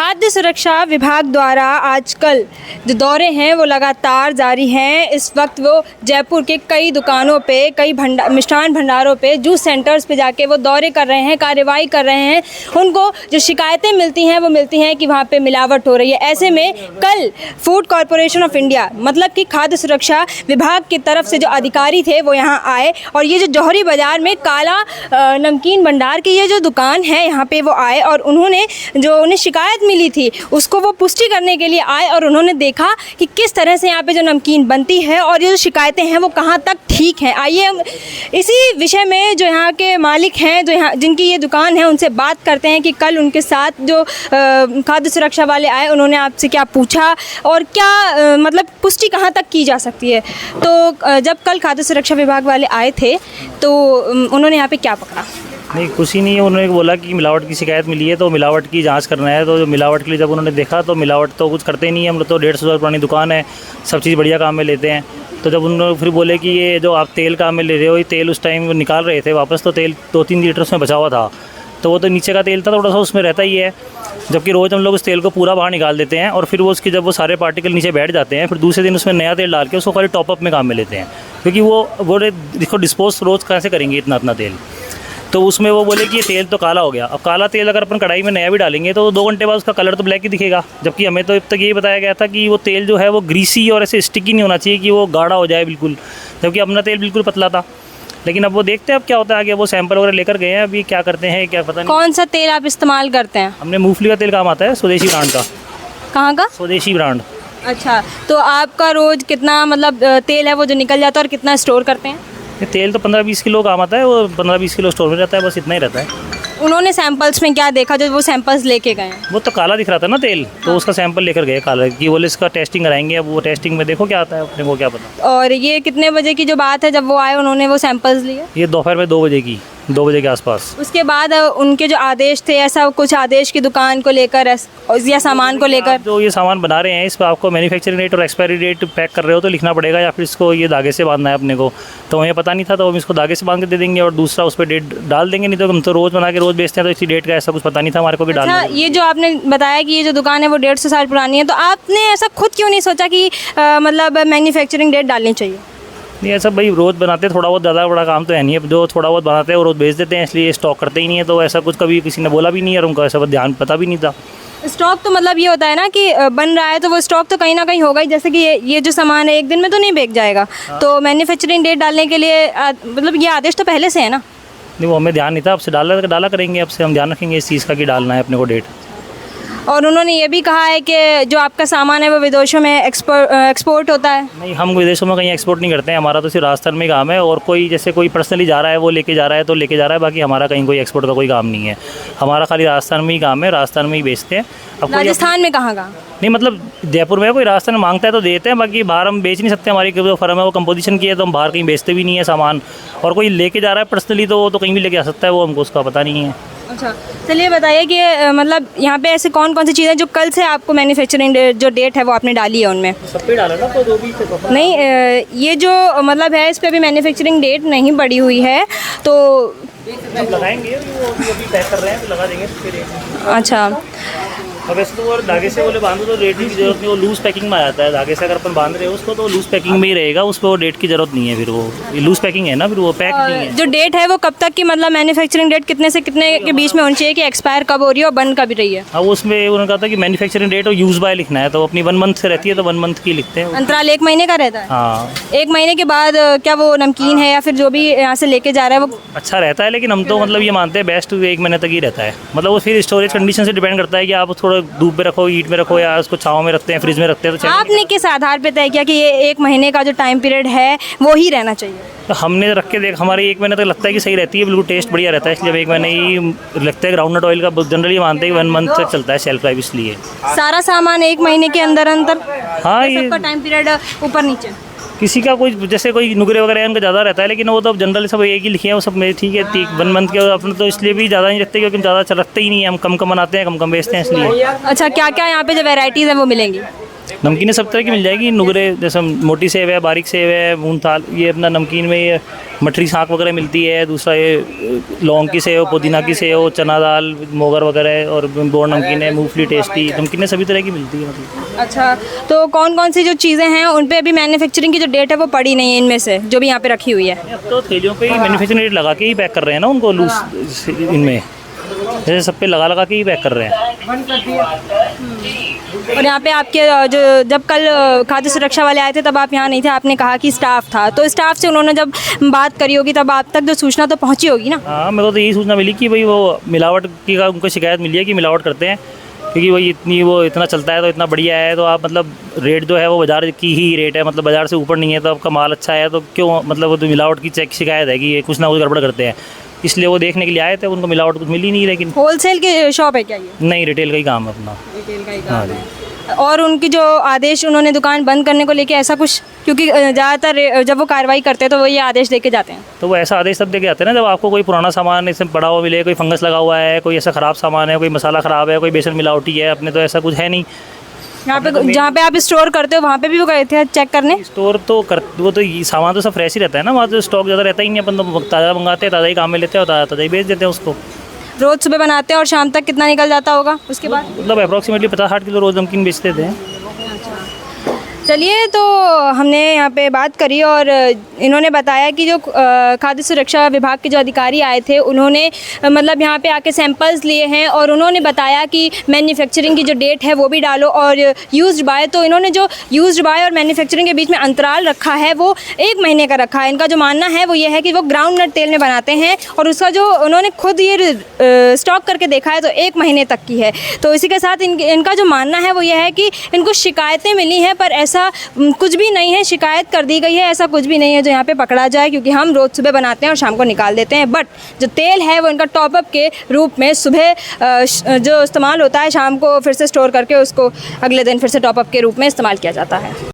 खाद्य सुरक्षा विभाग द्वारा आजकल जो दौरे हैं वो लगातार जारी हैं। इस वक्त वो जयपुर के कई दुकानों पे, कई मिष्ठान भंडारों पे, जूस सेंटर्स पे जाके वो दौरे कर रहे हैं, कार्रवाई कर रहे हैं। उनको जो शिकायतें मिलती हैं वो मिलती हैं कि वहाँ पे मिलावट हो रही है। ऐसे में कल फूड कॉरपोरेशन ऑफ इंडिया मतलब कि खाद्य सुरक्षा विभाग की तरफ से जो अधिकारी थे वो यहाँ आए और ये जो जौहरी बाज़ार में काला नमकीन भंडार की ये जो दुकान है यहाँ पे वो आए और उन्होंने जो उन्हें शिकायत मिली थी उसको वो पुष्टि करने के लिए आए और उन्होंने देखा कि किस तरह से यहाँ पे जो नमकीन बनती है और ये जो शिकायतें हैं वो कहाँ तक ठीक हैं। आइए हम इसी विषय में जो यहाँ के मालिक हैं, जो यहाँ जिनकी ये दुकान है, उनसे बात करते हैं कि कल उनके साथ जो खाद्य सुरक्षा वाले आए उन्होंने आपसे क्या पूछा और क्या मतलब पुष्टि कहाँ तक की जा सकती है। तो जब कल खाद्य सुरक्षा विभाग वाले आए थे तो उन्होंने यहाँ पे क्या पकड़ा? नहीं, कुछ ही नहीं है। उन्होंने बोला कि मिलावट की शिकायत मिली है तो मिलावट की जांच करना है। तो जो मिलावट के लिए जब उन्होंने देखा तो मिलावट तो कुछ करते ही नहीं है। हम लोग तो 150 साल पुरानी दुकान है, सब चीज़ बढ़िया काम में लेते हैं। तो जब उन्होंने फिर बोले कि ये जो आप तेल काम में ले रहे हो, ये तेल उस टाइम निकाल रहे थे वापस, तो तेल 2-3 लीटर उसमें बचा हुआ था। तो वो तो नीचे का तेल था, थोड़ा सा उसमें रहता ही है। जबकि रोज़ हम लोग उस तेल को पूरा बाहर निकाल देते हैं और फिर वो उसकी जब वो सारे पार्टिकल नीचे बैठ जाते हैं, फिर दूसरे दिन उसमें नया तेल डाल के उसको खाली टॉपअप में काम में लेते हैं। क्योंकि वो देखो डिस्पोज रोज़ कैसे करेंगे इतना तेल। तो उसमें वो बोले कि ये तेल तो काला हो गया। अब काला तेल अगर अपन कढ़ाई में नया भी डालेंगे तो 2 घंटे बाद उसका कलर तो ब्लैक ही दिखेगा। जबकि हमें तो अब तक यही बताया गया था कि वो तेल जो है वो ग्रीसी और ऐसे स्टिकी नहीं होना चाहिए कि वो गाढ़ा हो जाए बिल्कुल, जबकि अपना तेल बिल्कुल पतला था। लेकिन अब वो देखते हैं अब क्या होता है आगे। वो सैंपल वगैरह लेकर गए हैं, अभी क्या करते हैं क्या पता नहीं। कौन सा तेल आप इस्तेमाल करते हैं? हमने मूंगफली का तेल काम आता है, स्वदेशी ब्रांड का। कहाँ का? स्वदेशी ब्रांड। अच्छा, तो आपका रोज़ कितना मतलब तेल है वो जो निकल जाता है और कितना स्टोर करते हैं? ये तेल तो 15-20 किलो काम आता है, वो 15-20 किलो स्टोर में रहता है, बस इतना ही रहता है। उन्होंने सैंपल्स में क्या देखा जो वो सैंपल्स लेके गए हैं? वो तो काला दिख रहा था ना तेल, तो उसका सैंपल लेकर गए काला कि बोले इसका टेस्टिंग कराएंगे। अब वो टेस्टिंग में देखो क्या आता है, अपने को क्या पता। और ये कितने बजे की जो बात है जब वो आए उन्होंने वो सैंपल्स लिए? ये दोपहर में 2 बजे की, 2 बजे के आसपास। उसके बाद उनके जो आदेश थे, ऐसा कुछ आदेश की दुकान को लेकर या सामान को लेकर? जो ये सामान बना रहे हैं इस पर आपको मैन्युफैक्चरिंग डेट और एक्सपायरी डेट पैक कर रहे हो तो लिखना पड़ेगा, या फिर इसको ये धागे से बांधना है अपने को। तो हमें पता नहीं था, तो हम इसको धागे से बांध के दे देंगे और दूसरा उस पर डेट डाल देंगे। नहीं तो हम तो रोज़ बना के रोज़ बेचते हैं, तो इसी डेट का ऐसा कुछ पता नहीं था हमारे को भी डालना। ये जो आपने बताया कि ये जो दुकान है वो 150 साल पुरानी है, तो आपने ऐसा खुद क्यों नहीं सोचा कि मतलब मैन्युफैक्चरिंग डेट डालनी चाहिए? नहीं, ऐसा भाई रोज़ बनाते थोड़ा बहुत, ज़्यादा बड़ा काम तो है नहीं है। जो थोड़ा बहुत बनाते हैं वो रोज़ बेच देते हैं, इसलिए स्टॉक करते ही नहीं है। तो ऐसा कुछ कभी किसी ने बोला भी नहीं है और उनको ऐसा ध्यान पता भी नहीं था। स्टॉक तो मतलब ये होता है ना कि बन रहा है तो वो स्टॉक तो कहीं ना कहीं होगा ही। जैसे कि ये जो सामान है 1 दिन में तो नहीं बिक जाएगा। तो मैन्युफैक्चरिंग डेट डालने के लिए मतलब ये आदेश तो पहले से है ना? नहीं, वो हमें ध्यान नहीं था। अब से डाला करेंगे, अब से हम ध्यान रखेंगे इस चीज़ का कि डालना है अपने को डेट। और उन्होंने ये भी कहा है कि जो आपका सामान है वो विदेशों में एक्सपोर्ट होता है? नहीं, हम विदेशों में कहीं एक्सपोर्ट नहीं करते हैं। हमारा तो सिर्फ राजस्थान में काम है। और कोई जैसे कोई पर्सनली जा रहा है वो लेके जा रहा है तो लेके जा रहा है, बाकी हमारा कहीं कोई एक्सपोर्ट का कोई काम नहीं है। हमारा खाली राजस्थान में ही काम है, राजस्थान में ही बेचते हैं। अब राजस्थान में कहाँ? नहीं, मतलब जयपुर में कोई राजस्थान में मांगता है तो देते हैं, बाकी बाहर हम बेच नहीं सकते। हमारी जो फर्म है वो कंपोजिशन की है, तो हम बाहर कहीं बेचते भी नहीं है सामान। और कोई लेके जा रहा है पर्सनली तो वो तो कहीं भी लेके आ सकता है, वो हमको उसका पता नहीं है। अच्छा, चलिए बताइए कि मतलब यहाँ पे ऐसे कौन कौन सी चीज़ें जो कल से आपको मैन्युफैक्चरिंग जो डेट है वो आपने डाली है उनमें? सब पे डाला ना, तो जो भी नहीं, ये जो मतलब है इस पर अभी मैन्युफैक्चरिंग डेट नहीं बढ़ी हुई है तो लगाएंगे। वो अभी पैक कर रहे हैं तो लगा देंगे। अच्छा, अब वैसे तो वो धागे से बोले बांधो तो डेट की जरूरत नहीं, वो लूज़ पैकिंग में आ जाता है। धागे से अगर अपन बांध रहे हो उसको तो लूज़ पैकिंग में ही रहेगा, उस पर वो डेट की जरूरत नहीं है। फिर वो लूज़ पैकिंग है ना, फिर वो पैक नहीं है। जो डेट है वो कब तक की, मतलब मैन्युफैक्चरिंग डेट कितने से कितने के बीच में होनी चाहिए कि एक्सपायर कब हो रही है और बन कब रही है? हाँ, उसमें उन्होंने कहा था कि मैन्युफैक्चरिंग डेट और यूज़ बाय लिखना है, तो अपनी 1 मंथ से रहती है तो 1 मंथ की लिखते हैं। अंतराल 1 महीने का रहता है? हाँ, 1 महीने के बाद क्या वो नमकीन है या फिर जो भी यहाँ से लेके जा रहा है वो अच्छा रहता है। लेकिन हम तो मतलब ये मानते हैं बेस्ट 1 महीने तक ही रहता है। मतलब वो फिर स्टोरेज कंडीशन से डिपेंड करता है कि आप थोड़ा धूप में रखो, हीट में रखो, या उसको छाँव में रखते हैं, फ्रिज में रखते हैं। तो आपने किस आधार पे तय किया कि ये 1 महीने का जो टाइम पीरियड है वो ही रहना चाहिए? तो हमने रख के देख, हमारे 1 महीने तक लगता है कि सही रहती है, बिल्कुल टेस्ट बढ़िया रहता है, इसलिए 1 महीने ही लगता है। ग्राउंडनट ऑयल का जनरली मानते हैं कि 1 मंथ तक चलता है शेल्फ लाइफ, इसलिए सारा सामान 1 महीने के अंदर हाँ, ये सबका टाइम पीरियड ऊपर नीचे? किसी का कोई जैसे कोई नुगरे वगैरह उनका ज़्यादा रहता है, लेकिन वो तो जनरली सब एक ही लिखे हैं, वो सब मेरे ठीक है 1 मंथ के। अपने तो इसलिए भी ज़्यादा नहीं रखते क्योंकि ज़्यादा रखते ही नहीं है, हम कम कम बनाते हैं, कम कम बेचते हैं, इसलिए। अच्छा, क्या क्या यहाँ पे जो वेराइटीज़ हैं वो मिलेंगी? नमकीनें सब तरह की मिल जाएगी, नुगरे जैसे मोटी सेव है, बारीक सेव है, मूंगताल, ये अपना नमकीन में ये मठरी साग वगैरह मिलती है। दूसरा ये लौंग की सेव, पुदीना की सेव, चना दाल, मोगर वगैरह, और बोर नमकीन है, मूंगफली टेस्टी नमकीनें सभी तरह की मिलती है मतलब। अच्छा, तो कौन कौन सी जो चीज़ें हैं उन पे अभी मैन्युफैक्चरिंग की जो डेट है वो पड़ी नहीं है इनमें से, जो भी यहाँ पे रखी हुई है? अब तो थैलियों पे ही मैन्युफैक्चरिंग रेट लगा के ही पैक कर रहे हैं ना उनको, लूज इनमें जैसे सब पे लगा के ही पैक कर रहे हैं। और यहाँ पे आपके जो जब कल खाद्य सुरक्षा वाले आए थे तब आप यहाँ नहीं थे, आपने कहा कि स्टाफ था, तो स्टाफ से उन्होंने जब बात करी होगी तब आप तक जो सूचना तो पहुँची होगी ना? हाँ, मेरे को तो यही सूचना मिली कि भाई वो मिलावट की का उनको शिकायत मिली है कि मिलावट करते हैं, क्योंकि वही वो इतना चलता है तो इतना बढ़िया है, तो आप मतलब रेट जो है वो बाज़ार की ही रेट है, मतलब बाज़ार से ऊपर नहीं है, तो आपका माल अच्छा है, तो क्यों मतलब वो तो मिलावट की चेक शिकायत है कि ये कुछ ना कुछ गड़बड़ करते हैं, इसलिए वो देखने के लिए आए थे। उनको मिलावट कुछ मिली नहीं, लेकिन होलसेल की शॉप है क्या ये? नहीं, रिटेल का ही काम है अपना। रिटेल का ही काम है। और उनकी जो आदेश उन्होंने दुकान बंद करने को लेके ऐसा कुछ, क्योंकि ज़्यादातर जब वो कार्रवाई करते हैं तो वो ये आदेश देके जाते हैं। तो वो ऐसा आदेश तब देके आते हैं ना जब आपको कोई पुराना सामान इसमें पड़ा हुआ मिले, कोई फंगस लगा हुआ है, कोई ऐसा ख़राब सामान है, कोई मसाला ख़राब है, कोई बेसन मिलावटी है, अपने तो ऐसा कुछ है नहीं। यहाँ पे जहाँ पे आप स्टोर करते हो वहाँ पे भी वो गए थे चेक करने? स्टोर तो वो तो सामान तो सब फ्रेश ही रहता है ना, वहाँ तो स्टॉक ज़्यादा रहता ही नहीं, अपन तो ताज़ा मंगाते हैं, ताज़ा ही काम में लेते हैं और ताज़ा ही बेच देते हैं उसको। रोज़ सुबह बनाते हैं और शाम तक कितना निकल जाता होगा उसके बाद? मतलब अप्रॉक्सीमेटली 50-60 किलो रोज़ नमकीन बेचते थे। चलिए, तो हमने यहाँ पे बात करी और इन्होंने बताया कि जो खाद्य सुरक्षा विभाग के जो अधिकारी आए थे उन्होंने मतलब यहाँ पे आके सैंपल्स लिए हैं और उन्होंने बताया कि मैन्युफैक्चरिंग की जो डेट है वो भी डालो और यूज्ड बाय, तो इन्होंने जो यूज्ड बाय और मैन्युफैक्चरिंग के बीच में अंतराल रखा है वो 1 महीने का रखा है। इनका जो मानना है वो ये है कि वो ग्राउंड नट तेल में बनाते हैं और उसका जो उन्होंने खुद ये स्टॉक करके देखा है तो 1 महीने तक की है। तो इसी के साथ इनका जो मानना है वो ये है कि इनको शिकायतें मिली हैं पर ऐसा कुछ भी नहीं है, शिकायत कर दी गई है, ऐसा कुछ भी नहीं है जो यहाँ पे पकड़ा जाए, क्योंकि हम रोज़ सुबह बनाते हैं और शाम को निकाल देते हैं। बट जो तेल है वो इनका टॉपअप के रूप में सुबह जो इस्तेमाल होता है, शाम को फिर से स्टोर करके उसको अगले दिन फिर से टॉपअप के रूप में इस्तेमाल किया जाता है।